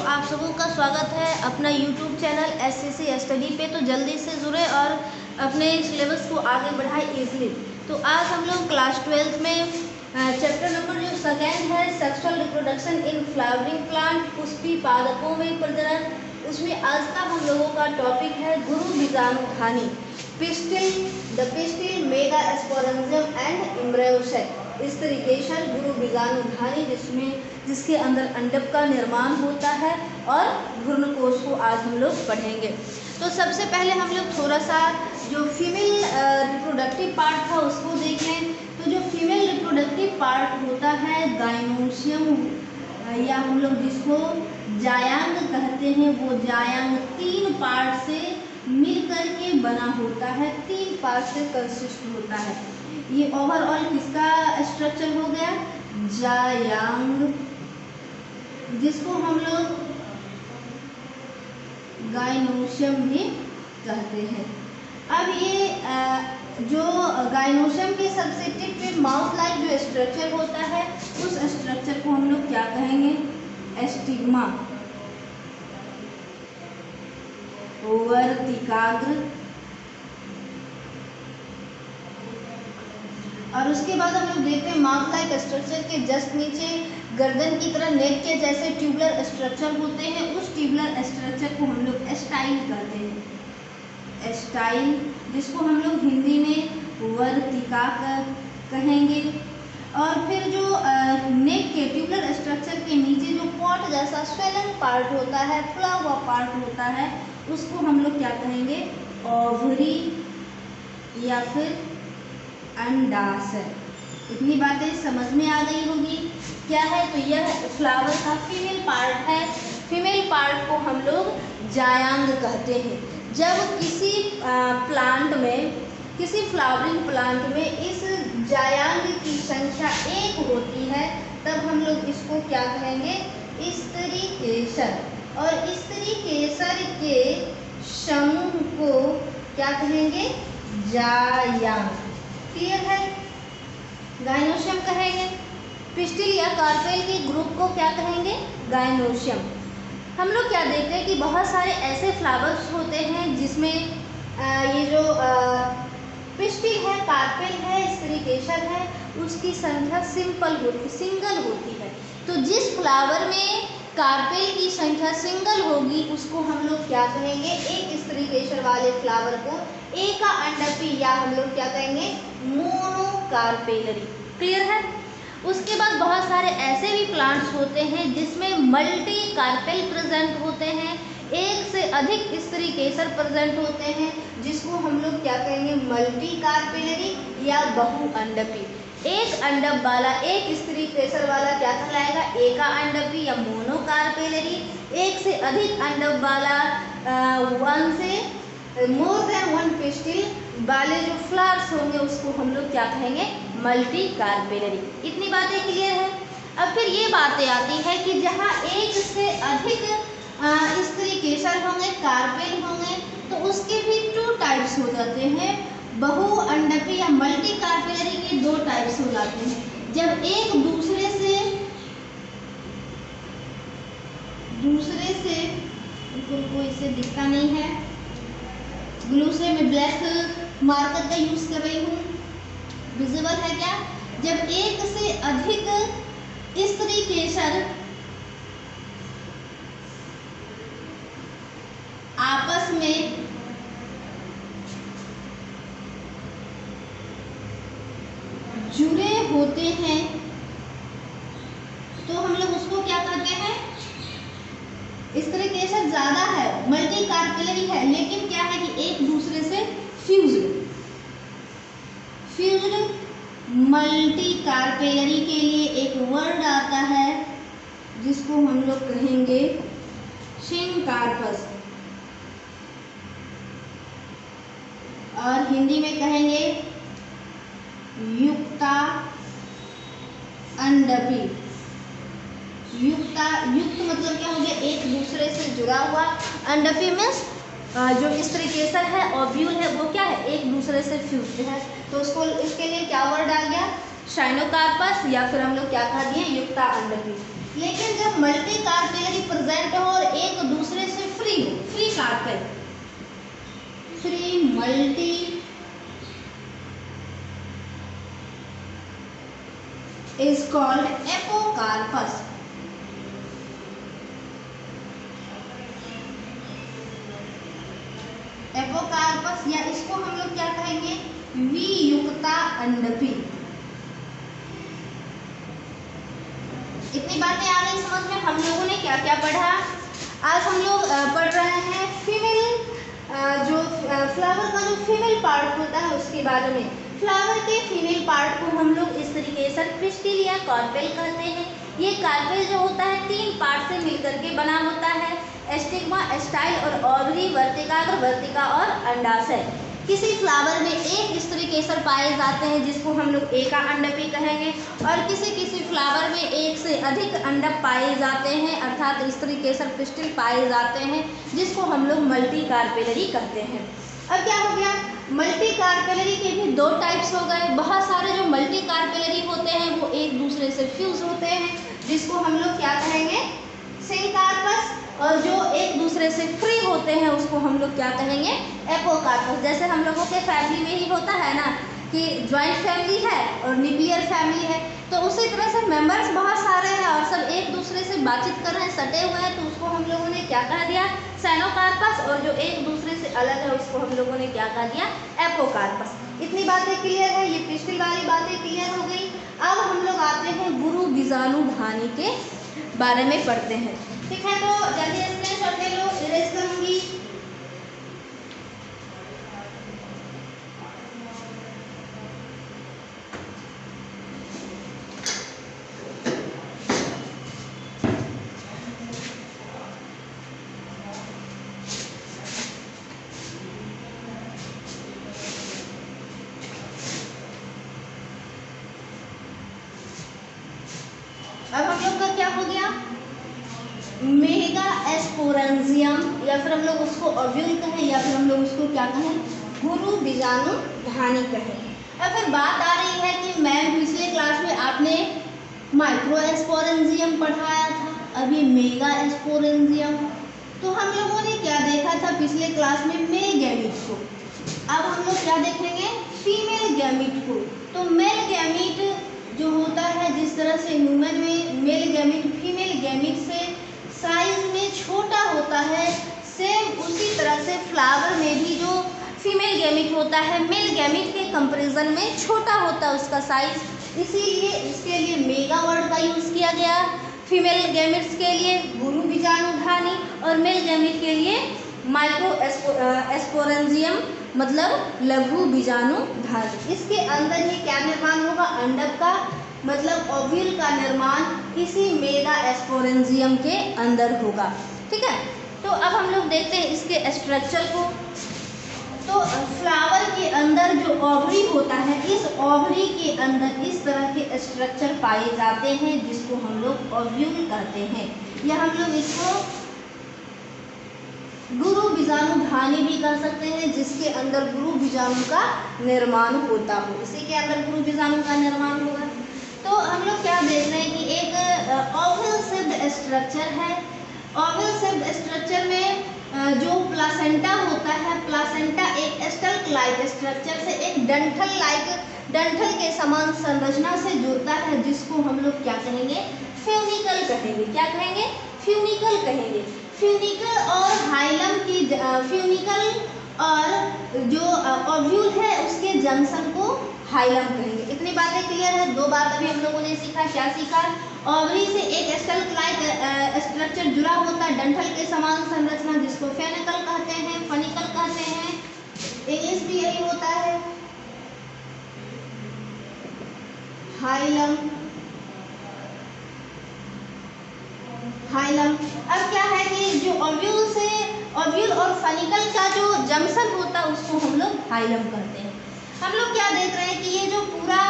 आप सबों का स्वागत है अपना YouTube चैनल SCC स्टडी पे। तो जल्दी से जुड़े और अपने सिलेबस को आगे बढ़ाए इजली। तो आज हम लोग क्लास 12th में चैप्टर नंबर जो सेकेंड है sexual reproduction in flowering plant, Pushpi पादपों में प्रजनन, उसमें आज का हम लोगों का टॉपिक है गुरु बीजाणुधानी, pistil, the pistil, megasporangium and embryocyte, स्त्रीकेसर, गुरु बीजाणुधानी, जिसके अंदर अंडक का निर्माण होता है, और भ्रूणकोश को आज हम लोग पढ़ेंगे। तो सबसे पहले हम लोग थोड़ा सा जो फीमेल रिप्रोडक्टिव पार्ट था उसको देख लें। तो जो फीमेल रिप्रोडक्टिव पार्ट होता है गाइनोसियम, या हम लोग जिसको जायांग कहते हैं, वो जायांग 3 पार्ट से मिलकर के बना होता है, 3 पार्ट से कंसिस्ट होता है। ये ओवरऑल किसका स्ट्रक्चर हो गया? जायांग, जिसको हम लोग गाइनोसियम भी कहते हैं। अब ये जो गाइनोसियम के सबसे टिप पे माउथ लाइक जो स्ट्रक्चर होता है, उस स्ट्रक्चर को हम लोग क्या कहेंगे? स्टिग्मा, वर्तिकाग्र। और उसके बाद हम लोग देखते हैं माउथ लाइक स्ट्रक्चर के जस्ट नीचे गर्दन की तरह नेक के जैसे ट्यूबुलर स्ट्रक्चर होते हैं, उस ट्यूबुलर स्ट्रक्चर को हम लोग स्टाइल कहते हैं, स्टाइल, जिसको हम लोग हिंदी में वर्तिका कहेंगे। और फिर जो नेक के ट्यूबुलर स्ट्रक्चर के नीचे जो पॉट जैसा स्वेलन पार्ट होता है, फुला हुआ पार्ट होता है, उसको हम लोग क्या कहेंगे? ओवरी या फिर अंडाशय। इतनी बातें समझ में आ गई होगी। क्या है? तो यह फ्लावर का फीमेल पार्ट है। फीमेल पार्ट को हम लोग जायांग कहते हैं। जब किसी प्लांट में, किसी फ्लावरिंग प्लांट में इस जायांग की संख्या 1 होती है, तब हम लोग इसको क्या कहेंगे? स्त्रीकेसर। और स्त्रीकेसर के समूह को क्या कहेंगे? जायांग। क्लियर है? गाइनोसियम कहेंगे। पिस्टिल या कार्पेल के ग्रुप को क्या कहेंगे? गाइनोसियम। हम लोग क्या देखते हैं कि बहुत सारे ऐसे फ्लावर्स होते हैं जिसमें ये जो पिस्टिल है, कार्पेल है, स्त्रीकेसर है, उसकी संख्या सिंगल होती है। तो जिस फ्लावर में कार्पेल की संख्या सिंगल होगी, उसको हम लोग क्या कहेंगे? एक स्त्रीकेसर वाले फ्लावर को एक अंडपी, या हम लोग क्या कहेंगे? मोनोकार्पेलरी। क्लियर है? उसके बाद बहुत सारे ऐसे भी प्लांट्स होते हैं जिसमें मल्टी कार्पेल प्रेजेंट होते हैं, एक से अधिक स्त्रीकेसर प्रेजेंट होते हैं, जिसको हम लोग क्या कहेंगे? मल्टी कार्पेलरी या बहु अंडपी। एक अंडप वाला, एक स्त्रीकेसर वाला क्या कहलाएगा? एका अंडपी या मोनोकार्पेलरी। एक से अधिक अंडप वाला, वन से मोर देन 1 पिस्टिल वाले जो फ्लावर्स होंगे, उसको हम लोग क्या कहेंगे? Multi carpellary. इतनी बातें क्लियर है? अब फिर ये बातें आती है कि जहाँ एक से अधिक स्त्रीकेसर होंगे, कार्पेल होंगे, तो उसके भी 2 टाइप्स हो जाते हैं। बहु अंडपी या मल्टी कार्पेलरी के 2 टाइप्स हो जाते हैं। जब एक दूसरे से बिल्कुल इससे दिखता नहीं है, ग्लू से मैं ब्लैक मार्कर का यूज कर रही हूँ, विजिबल है क्या? जब एक से अधिक स्त्रीकेसर आपस में जुड़े होते हैं, तो हम लोग उसको क्या कहते हैं? स्त्रीकेसर ज्यादा है, मल्टी कार्पेलरी है, लेकिन क्या है कि एक दूसरे से फ्यूज्ड मल्टी कार्पेलरी के लिए एक वर्ड आता है जिसको हम लोग कहेंगे सिनकार्पस, और हिंदी में कहेंगे युक्ता अंडपी। युक्त मतलब क्या हो गया? एक दूसरे से जुड़ा हुआ। अंडपी मीन्स जो स्त्रीकेसर है, ओव्यूल है, वो क्या है? एक दूसरे से फ्यूज्ड है। तो उसको, इसके लिए क्या वर्ड आ गया? साइनोकार्पस, या फिर हम लोग क्या कह दिए? युक्ता अंडपी। लेकिन जब मल्टी कार्पेलरी प्रेजेंट हो और multi is called apocarpous. Apocarpous या इसको हम लोग क्या कहेंगे, वियुक्ता अंडपी। इतनी बातें आ गई समझ में। हम लोगों ने क्या क्या पढ़ा, आज हम लोग पढ़ रहे हैं फीमेल जो फ्लावर का जो फीमेल पार्ट होता है उसके बारे में। फ्लावर के फीमेल पार्ट को हम लोग इस तरीके से पिस्टिल या कार्पेल कहते हैं। ये कार्पेल जो होता है 3 पार्ट से मिलकर के बना होता है, स्टिग्मा, स्टाइल और ओवरी, वर्तिकाग्र, वर्तिका और अंडाशय। किसी फ्लावर में एक स्त्री केसर पाए जाते हैं जिसको हम लोग एका अंडपी कहेंगे, और किसी फ्लावर में एक से अधिक अंडप पाए जाते हैं अर्थात स्त्री केसर पिस्टिल पाए जाते हैं जिसको हम लोग मल्टी कार्पेलरी कहते हैं। अब क्या हो गया, मल्टी कार्पेलरी के भी 2 टाइप्स हो गए। बहुत सारे जो मल्टी कार्पेलरी होते हैं वो एक दूसरे से फ्यूज होते हैं जिसको हम लोग क्या कहेंगे, सिंकार्पस, और जो एक दूसरे से फ्री होते हैं उसको हम लोग क्या कहेंगे, एपोकार्पस। जैसे हम लोगों के फैमिली में ही होता है ना कि ज्वाइंट फैमिली है और न्यूक्लियर फैमिली है, तो उसी तरह से मेंबर्स बहुत सारे हैं और सब एक दूसरे से बातचीत कर रहे हैं, सटे हुए हैं, तो उसको हम लोगों ने क्या कह दिया, साइनोकार्पस, और जो एक दूसरे से अलग है उसको हम लोगों ने क्या कह दिया, एपोकार्पस। इतनी बातें क्लियर है, ये पिस्टिल वाली बातें क्लियर हो गई। अब हम लोग आते हैं गुरु बीजाणु धानी के बारे में पढ़ते हैं। ठीक है, तो जल्दी स्क्रीनशॉट ले लो, इरेज करूंगी। अब हम लोग का क्या हो गया, मेगा एस्पोरेंजियम, या फिर हम लोग उसको ओव्यूल कहें, या फिर हम लोग उसको क्या कहें, गुरु बीजाणु धानी कहें। अब फिर बात आ रही है कि मैम पिछले क्लास में आपने माइक्रो एस्पोरेंजियम पढ़ाया था, अभी मेगा एस्पोरेंजियम, तो हम लोगों ने क्या देखा था पिछले क्लास में, मेल गैमीट को। अब हम लोग क्या देखेंगे, फीमेल गैमीट को। तो मेल गैमीट जो होता है, जिस तरह से ह्यूमन में मेल गैमीट फीमेल गैमीट से साइज में छोटा होता है, सेम उसी तरह से फ्लावर में भी जो फीमेल गैमीट होता है मेल गैमीट के कंपैरिजन में छोटा होता है उसका साइज, इसीलिए इसके लिए मेगा वर्ड का यूज़ किया गया। फीमेल गैमीट्स के लिए गुरु बीजाणु धानी और मेल गैमीट के लिए माइक्रो एस्पोरेंजियम मतलब लघु बीजाणु धानी। इसके अंदर ही क्या निर्माण होगा, अंडक का मतलब ओव्यूल का निर्माण इसी मेगा एस्पोरेंजियम के अंदर होगा। ठीक है, तो अब हम लोग देखते हैं इसके स्ट्रक्चर को। तो फ्लावर के अंदर जो ओवरी होता है, इस ओवरी के अंदर इस तरह के स्ट्रक्चर पाए जाते हैं जिसको हम लोग ओव्यूल कहते हैं, या हम लोग इसको गुरु बीजाणु धानी भी कर सकते हैं, जिसके अंदर गुरु बीजाणु का निर्माण होता हो, इसी के अंदर गुरु बीजाणु का निर्माण होगा। तो हम लोग क्या देख रहे हैं कि एक ओवल शेप्ड स्ट्रक्चर है। ओवल शेप्ड स्ट्रक्चर में जो प्लासेंटा होता है, प्लासेंटा एक स्टल्क लाइक स्ट्रक्चर से एक डंठल के समान संरचना से जुड़ता है, जिसको हम लोग क्या कहेंगे, फ्यूनिकल कहेंगे। क्या कहेंगे, फ्यूनिकल कहेंगे। फ्यूनिकल और हाइलम की फ्यूनिकल और जो ओव्यूल है उसके जंक्शन को हाइलम कहेंगे। इतनी बातें क्लियर है। 2 बात अभी हम लोगों ने सीखा। क्या सीखा, ओवरी से एक स्टल्क लाइक स्ट्रक्चर जुड़ा होता है, डंठल के समान संरचना, जिसको फेनिकल कहते हैं, फनिकल कहते हैं, इंग्लिश भी यही होता है, हाइलम। हाइलम। अब क्या है कि जो ओव्यूल और फनिकल का जो जंक्शन होता है उसको हम लोग हाइलम करते हैं। हम लोग क्या देख रहे हैं कि ये जो पूरा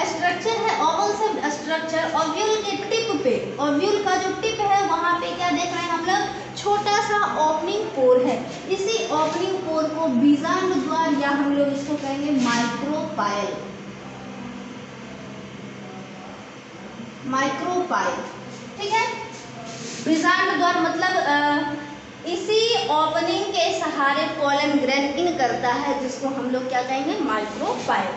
स्ट्रक्चर है, ओवल शेप्ड स्ट्रक्चर, ओव्यूल के टिप पे, ओव्यूल का जो टिप है वहाँ पे क्या देख रहे हैं हम लोग, छोटा सा ओपनिंग पोर है। इसी ओपनिंग पोर को बीजांड द्वार या हम लोग इसको कहेंगे माइक्रोपाइल। माइक्रोपाइल, ठीक है। बीजांड द्वार मतलब इसी ओपनिंग के सहारे पोलन ग्रेन इन करता है, जिसको हम लोग क्या कहेंगे, माइक्रोपाइल।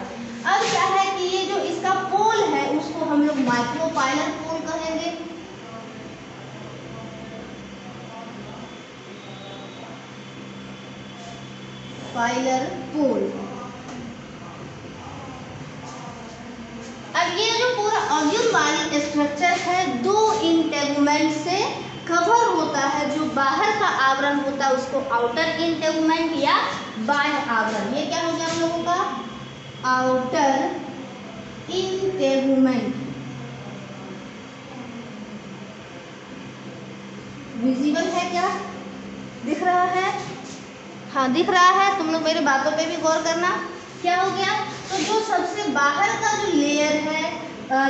अब क्या है कि ये जो इसका पोल है उसको हम लोग माइक्रोपाइलर पोल कहेंगे। पाइलर पोल। अब ये जो पूरा ओव्यूल वाली स्ट्रक्चर है दो इंटेगुमेंट से कवर होता है। जो बाहर का आवरण होता है उसको आउटर इंटेगुमेंट या बाह्य आवरण, ये क्या हो गया हम लोगों का, आउटर इंटेगुमेंट। विजिबल है क्या, दिख रहा है? हाँ दिख रहा है, तुम लोग मेरी बातों पे भी गौर करना। क्या हो गया, तो जो सबसे बाहर का जो लेयर है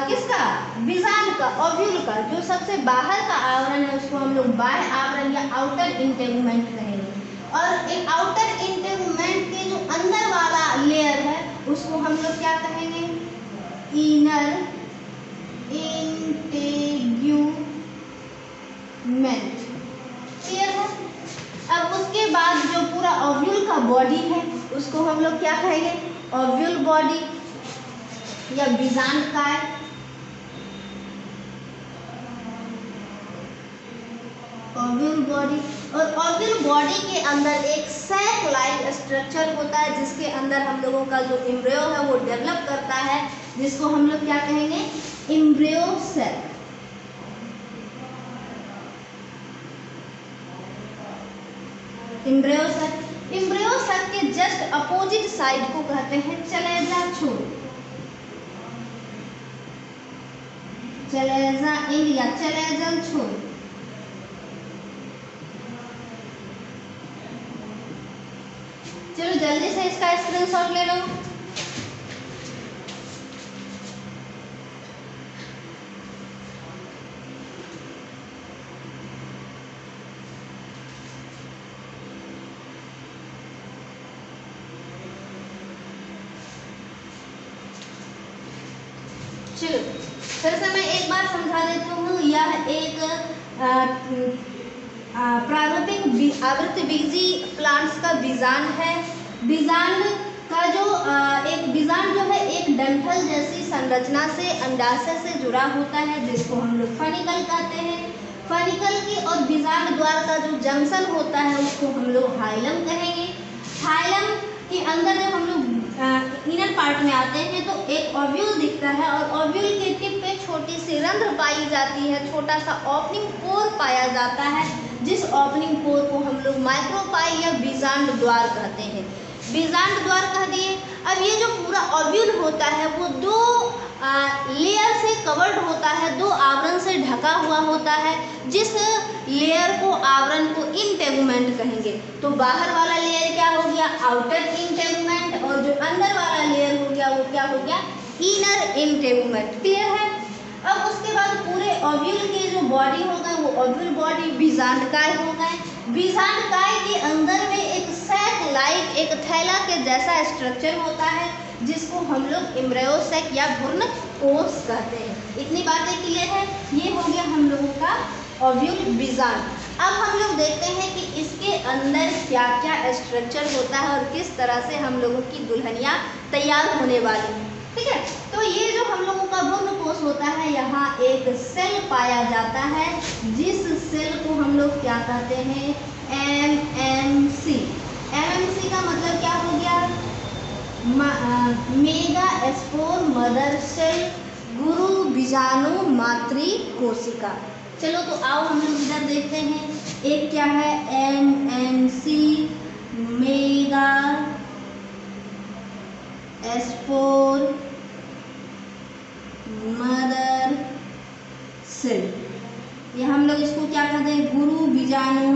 किसका, बीजांड का, ओव्यूल का, जो सबसे बाहर का आवरण है उसको हम लोग बाह्य आवरण या आउटर इंटेगुमेंट कहेंगे। और एक आउटर इंटेगुमेंट के जो अंदर वाला लेयर है उसको हम लोग क्या कहेंगे, इनर इंटेगुमेंट। क्लियर है? अब उसके बाद जो पूरा ओव्यूल का बॉडी है उसको हम लोग क्या कहेंगे, ओव्यूल बॉडी या बीजांड काय। ओव्यूल बॉडी, और ओव्यूल बॉडी के अंदर एक सैक लाइक स्ट्रक्चर होता है जिसके अंदर हम लोगों का जो एम्ब्रियो है वो डेवलप करता है, जिसको हम लोग क्या कहेंगे, embryo sac. Embryo sac, embryo sac के जस्ट अपोजिट साइड को कहते हैं चलेजा छोर, चलेजा एंड या चलेजल छोर। चलो जल्दी से इसका स्क्रीनशॉट ले लो। चलो फिर से मैं एक बार समझा देती हूँ। यह एक प्रारूपिक आवृतबीजी प्लांट्स का बीजांड है। बीजांड का जो एक बीजांड जो है एक डंठल जैसी संरचना से अंडाशय से जुड़ा होता है, जिसको हम लोग फनिकल कहते हैं। फनिकल की और बीजांड द्वार का जो जंक्शन होता है उसको हम लोग हाइलम कहेंगे। हाइलम के अंदर जब हम लोग इनर पार्ट में आते हैं तो एक ओव्यूल दिखता है, और ओव्यूल के टिप पे छोटी सी रंध्र पाई जाती है, छोटा सा ओपनिंग पोर पाया जाता है, जिस ओपनिंग पोर को हम लोग माइक्रोपाइल या बीजांड द्वार कहते हैं। बीजांड द्वार कह दिए। अब ये जो पूरा ओव्यूल होता है वो दो लेयर से कवर्ड होता है, दो आवरण से ढका हुआ होता है, जिस लेयर को आवरण को इंटेगुमेंट कहेंगे। तो बाहर वाला लेयर क्या हो गया, आउटर इंटेगुमेंट, और जो अंदर वाला लेयर हो गया वो क्या हो गया, इनर इंटेगुमेंट। क्लियर है? अब उसके बाद पूरे ओव्यूल के जो बॉडी हो गए वो ओव्यूल बॉडी बीजांडकाय हो गए। बीजांडकाय के अंदर में एक सैक लाइक एक थैला के जैसा स्ट्रक्चर होता है, जिसको हम लोग एम्ब्रियो सैक या भ्रूण कोश कहते हैं। इतनी बातें क्लियर है? ये हो गया हम लोगों का ओव्यूल बीजांड। अब हम लोग देखते हैं कि इसके अंदर क्या क्या स्ट्रक्चर होता है और किस तरह से हम लोगों की दुल्हनियाँ तैयार होने वाली हैं। ठीक है, तो ये जो हम लोगों का भ्रूण कोश होता है, यहाँ एक सेल पाया जाता है, जिस सेल को हम लोग क्या कहते हैं, एमएमसी। एमएमसी का मतलब क्या हो गया, मेगा स्पोर मदर सेल, गुरु बीजाणु मातृ कोशिका। चलो तो आओ हम लोग इधर देखते हैं। एक क्या है, MMC megaspore mother cell. ये हम लोग इसको क्या कहते हैं, गुरु बीजाणु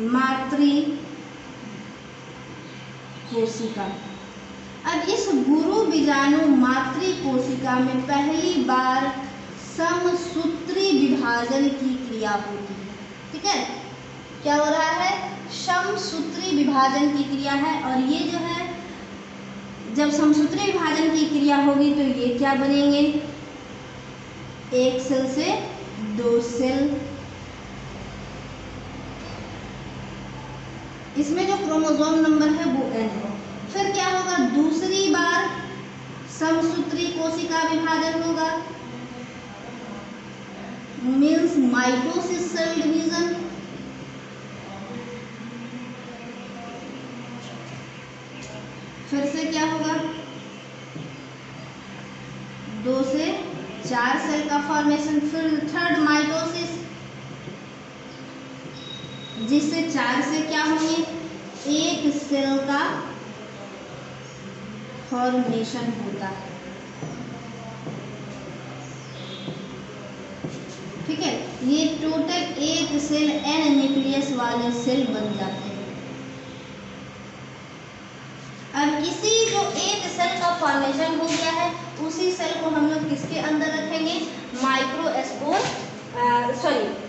मातृ कोशिका। अब इस गुरु बीजाणु मातृ कोशिका में पहली बार समसूत्री विभाजन की क्रिया होती है। ठीक है, क्या हो रहा है, समसूत्री विभाजन की क्रिया है। और ये जो है, जब समसूत्री विभाजन की क्रिया होगी तो ये क्या बनेंगे, एक सेल से 2 सेल, इसमें जो क्रोमोसोम नंबर है वो n है। फिर क्या होगा, दूसरी बार समसूत्री कोशिका विभाजन होगा, मीन्स माइटोसिस सेल डिवीजन। फिर से क्या होगा, 2 से 4 सेल का फॉर्मेशन। फिर थर्ड माइटोसिस, जिससे 4 से क्या होंगे, 1 सेल का फॉर्मेशन होता है। ठीक है, ये टोटल 1 सेल n न्यूक्लियस वाले सेल बन जाते हैं। अब इसी जो 1 सेल का फॉर्मेशन हो गया है, उसी सेल को हम लोग किसके अंदर रखेंगे, माइक्रोस्पोर,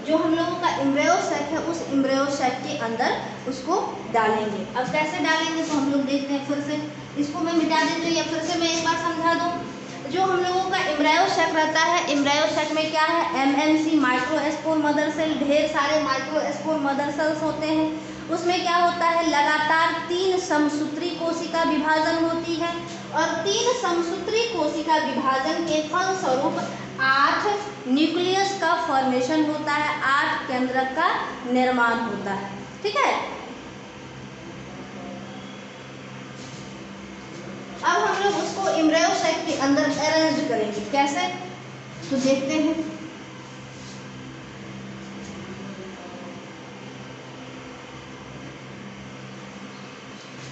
जो हम लोगों का एम्ब्रियो सैक है, उस एम्ब्रियो सैक के अंदर उसको डालेंगे। अब कैसे डालेंगे तो हम लोग देखते हैं। फिर से इसको मैं मिटा देती हूँ या फिर से मैं एक बार समझा दूँ। जो हम लोगों का एम्ब्रियो सैक रहता है, एम्ब्रियो सैक में क्या है, MMC माइक्रोस्पोर मदर सेल, ढेर सारे माइक्रोस्पोर मदर सेल्स होते हैं। उसमें क्या होता है, लगातार 3 समसूत्री कोशिका विभाजन होती है और 3 समसूत्री कोशिका विभाजन के फलस्वरूप 8 न्यूक्लियस का फॉर्मेशन होता है, 8 केंद्रक का निर्माण होता है। ठीक है, अब हम लोग उसको एम्ब्रियो सैक के अंदर अरेंज करेंगे। कैसे, तो देखते हैं।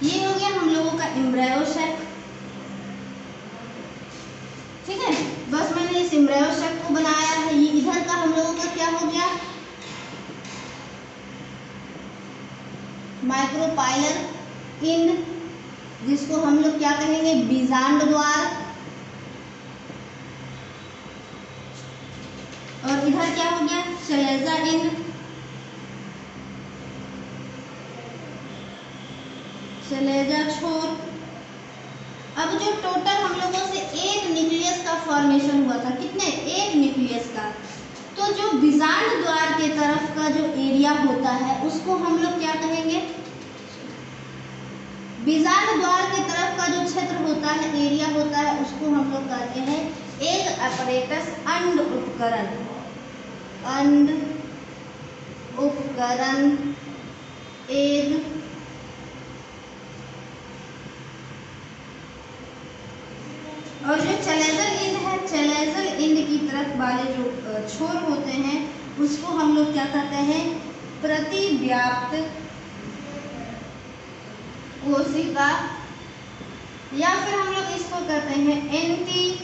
ये हो गया हम लोगों का एम्ब्रियो सैक। ठीक है, बस मैंने इस एम्ब्रियो सैक को बनाया है। ये इधर का हम लोगों का क्या हो गया, माइक्रोपाइलर पिंड, जिसको हम लोग क्या कहेंगे, बीजांड द्वार। और इधर क्या हो गया, शैलेजा इंड, शैलेजा छोर। अब जो टोटल हम लोगों से 1 न्यूक्लियस का फॉर्मेशन हुआ था, कितने, 1 न्यूक्लियस का, तो जो बीजांड द्वार के तरफ का जो एरिया होता है उसको हम लोग क्या कहेंगे, बीजांड द्वार के तरफ का जो क्षेत्र होता है, एरिया होता है, उसको हम लोग कहते हैं एक अपरेटस, अंड उपकरण, अंड उपकरण, एक और जो चलेजल इंड है, चलेजल इंड की तरफ वाले जो छोर होते हैं उसको हम लोग क्या कहते हैं, प्रतिव्याप्त कोशिका, या फिर हम लोग इसको कहते हैं एंटीपोडल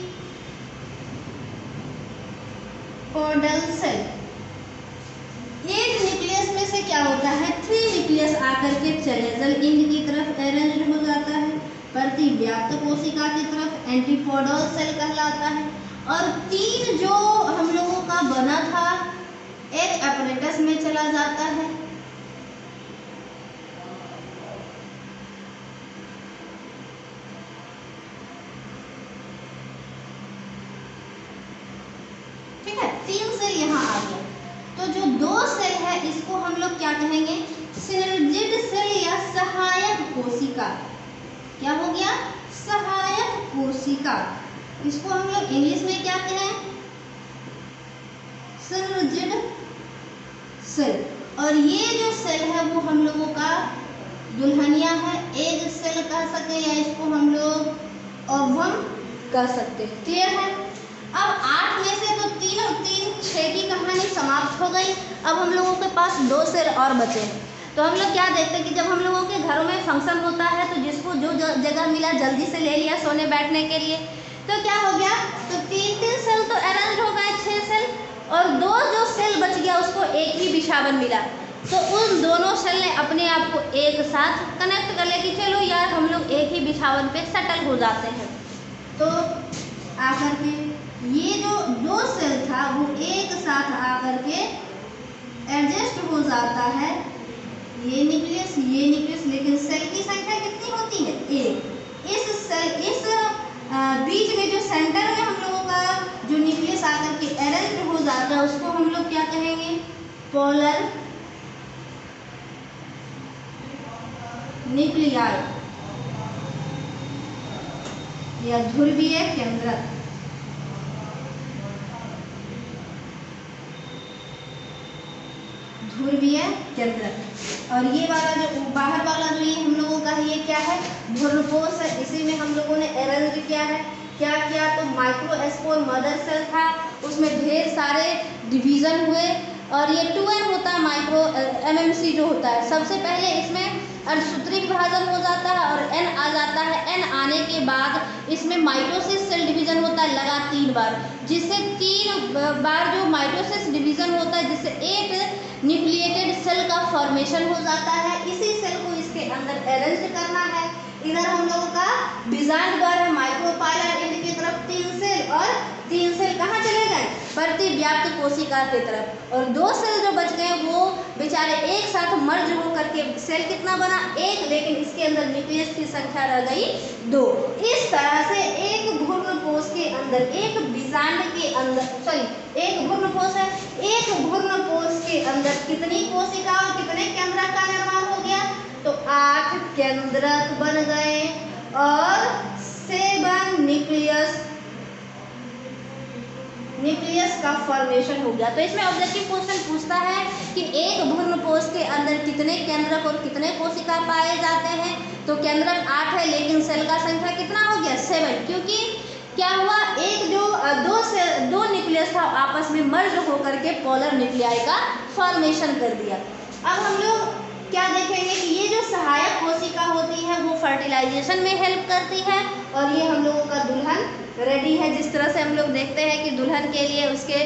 सेल। एक न्यूक्लियस में से क्या होता है, 3 न्यूक्लियस आकर के चलेजल इंड की तरफ अरेंज हो जाता है, प्रतिव्याप्त कोशिका की तरफ एंटीपोडल सेल कहलाता है, और 3 जो हम लोगों का बना था एक अपरेटस में चला जाता है। ठीक है, 3 सेल यहाँ आ गया। तो जो 2 सेल है इसको हम लोग क्या कहेंगे, सिनर्जिड सेल या सहायक कोशिका। क्या हो गया, सहायक कोशिका। इसको हम लोग इंग्लिश में क्या कहें, सिनर्जिड सेल। और ये जो सेल है वो हम लोगों का दुल्हनिया है, एग सेल कह सकते हैं, या इसको हम लोग ओवम कह सकते हैं। क्लियर है। अब 8 में से तो 6 की कहानी समाप्त हो गई। अब हम लोगों के पास 2 सेल और बचे हैं। तो हम लोग क्या देखते हैं कि जब हम लोगों के घरों में फंक्शन होता है तो जिसको जो जगह मिला जल्दी से ले लिया सोने बैठने के लिए, तो क्या हो गया, तो 3 सेल तो अरेंज हो गए, 6 सेल, और 2 जो सेल बच गया उसको एक ही विषावन मिला। तो उन दोनों सेल ने अपने आप को एक साथ कनेक्ट कर लिया कि चलो यार हम लोग एक ही विषावन पे सेटल हो जाते हैं। तो आकर के ये जो 2 सेल था वो एक साथ आकर के एडजस्ट हो जाता है, ये न्यूक्लियस, लेकिन सेल की संख्या कितनी होती है, 1। इस बीच में जो सेंटर में हम लोगों का जो न्यूक्लियस आकर के अरेंज हो जाता जाता है उसको हम लोग क्या कहेंगे, पोलर न्यूक्लियाई या ध्रुवीय केंद्रक। ध्रुवीय केंद्रक। और ये वाला जो बाहर वाला जो ये हम लोगों का ये क्या है, भ्रूणपोष है। इसी में हम लोगों ने अरेंज किया है, क्या किया, तो माइक्रोस्पोर मदर सेल था, उसमें ढेर सारे डिवीजन हुए और ये 2n होता है माइक्रो MMC जो होता है। सबसे पहले इसमें अर्धसूत्री विभाजन हो जाता है और n आ जाता है। n आने के बाद इसमें माइटोसिस सेल डिवीजन होता है लगा 3 बार, जिससे 3 बार जो माइटोसिस डिवीजन होता है जिससे एक न्यूक्लिएटेड सेल का फॉर्मेशन हो जाता है। इसी सेल को इसके अंदर अरेंज करना है। इधर हम लोगों का बीजांड द्वार है, माइक्रोपाइलर एंड की तरफ 3 सेल और 3 सेल कहाँ चले गए, प्रतिव्याप्त कोशिका की तरफ। और 2 सेल जो बच गए वो बेचारे एक साथ मर्ज होकर के सेल कितना बना, 1, लेकिन इसके अंदर न्यूक्लियस की संख्या रह गई 2। इस तरह से एक भ्रूणपोष के अंदर, एक बीजांड के अंदर, सॉरी एक भ्रूणपोष है, एक भ्रूणपोष के अंदर कितनी कोशिका और कितने केंद्रक का निर्माण हो गया, तो 8 केंद्रक बन गए और 7 न्यूक्लियस का फॉर्मेशन हो गया। तो इसमें ऑब्जेक्टिव क्वेश्चन पूछता है कि एक भ्रूणपोष के अंदर कितने केंद्रक और कितने कोशिका पाए जाते हैं, तो केंद्रक 8 है लेकिन सेल का संख्या कितना हो गया, 7, क्योंकि क्या हुआ, एक जो दो न्यूक्लियस था आपस में मर्ज होकर के पोलर न्यूक्लियाई का फॉर्मेशन कर दिया। अब हम लोग क्या देखेंगे कि ये जो सहायक कोशिका होती है वो फर्टिलाइजेशन में हेल्प करती है और ये हम लोगों का दुल्हन रेडी है। जिस तरह से हम लोग देखते हैं कि दुल्हन के लिए उसके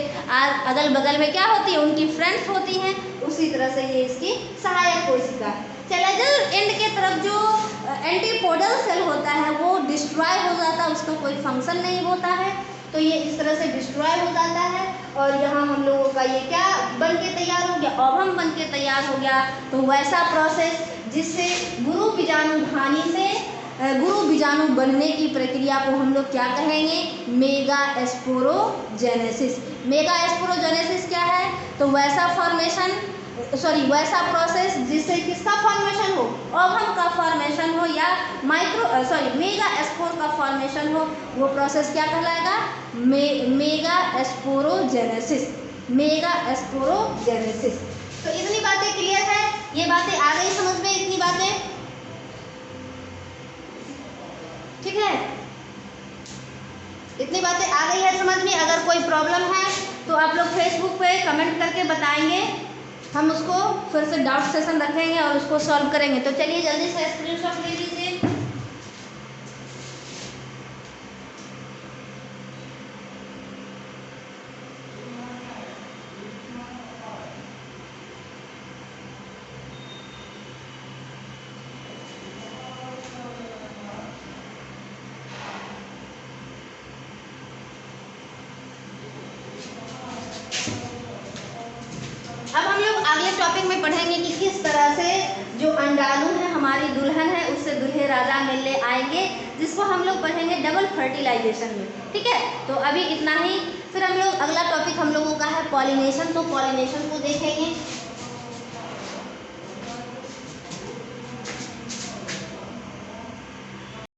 अगल बगल में क्या होती है, उनकी फ्रेंड्स होती हैं, उसी तरह से ये इसकी सहायक कोशिका। सेलेजल एंड के तरफ जो एंटीपोडल सेल होता है वो डिस्ट्रॉय हो जाता है, उसका कोई फंक्शन नहीं होता है, तो ये इस तरह से डिस्ट्रॉय हो जाता है। और यहाँ हम लोगों का ये क्या बन के तैयार हो गया, ओवम बन के तैयार हो गया। तो वैसा प्रोसेस जिससे गुरु बीजाणुधानी से गुरु बीजाणु बनने की प्रक्रिया को हम लोग क्या कहेंगे, मेगा स्पोरोजेनेसिस। मेगा स्पोरोजेनेसिस क्या है, तो वैसा प्रोसेस जिससे किसका फॉर्मेशन हो, ओवम का फॉर्मेशन हो या मेगा स्पोर का फॉर्मेशन हो, वो प्रोसेस क्या कहलाएगा, मेगा स्पोरोजेनेसिस। Mega sporogenesis. तो इतनी बातें क्लियर है, ये बातें आ गई समझ में, इतनी बातें ठीक है, इतनी बातें आ गई है समझ में। अगर कोई प्रॉब्लम है तो आप लोग फेसबुक पे कमेंट करके बताएंगे, हम उसको फिर से डाउट सेशन रखेंगे और उसको सॉल्व करेंगे। तो चलिए जल्दी से स्क्रीनशॉट ले लीजिए। अब हम लोग अगले टॉपिक में पढ़ेंगे कि किस तरह से जो अंडाणु है हमारी दुल्हन है उससे दूल्हे राजा मिलने आएंगे, जिसको हम लोग पढ़ेंगे डबल फर्टिलाइजेशन में। ठीक है, तो अभी इतना ही। फिर हम लोग अगला टॉपिक हम लोगों का है पॉलिनेशन। तो पॉलिनेशन को देखेंगे।